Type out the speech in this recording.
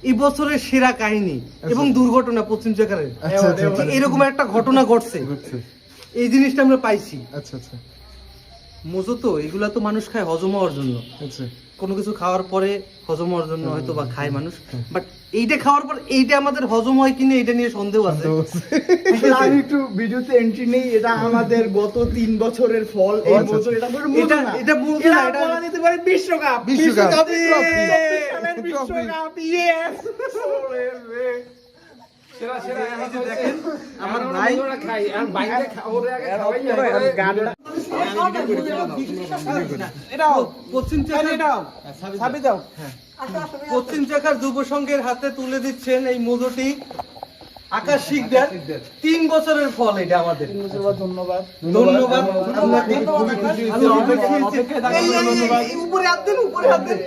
এই বছরের সেরা কাহিনী এবং দুর্ঘটনা পশ্চিম চেকারের এরকম একটা ঘটনা ঘটছে, এই জিনিসটা আমরা পাইছি। আচ্ছা আচ্ছা, মজো তো এগুলা তো মানুষ খায় হজম হওয়ার জন্য, আচ্ছা কোনো কিছু খাওয়ার পরে হজম হওয়ার জন্য হয়তো বা খায় মানুষ, বাট এইটা খাওয়ার পর এইটা আমাদের হজম হয় কিনা এটা নিয়ে সন্দেহ আছে। আমি একটু ভিডিওতে এন্ট্রি নেই, এটা আমাদের গত 3 বছরের ফল। এই বছর এটা পুরো এটা এটা বলতে না, এটা বলা যেতে পারে বিশ্বকাপ। বিশ্বকাপ বিশ্বকাপ, ইয়েস। দেখেন আমার ভাই পশ্চিম চেকার যুব সংঘের হাতে তুলে দিচ্ছেন এই মধুটি আকাশ শিকদার, 3 বছরের ফল এটা আমাদের। ধন্যবাদ। ধন্যবাদ আপনাকে, খুবই খুশি হয়েছি। উপরে হাত দেন, উপরে হাত দেন।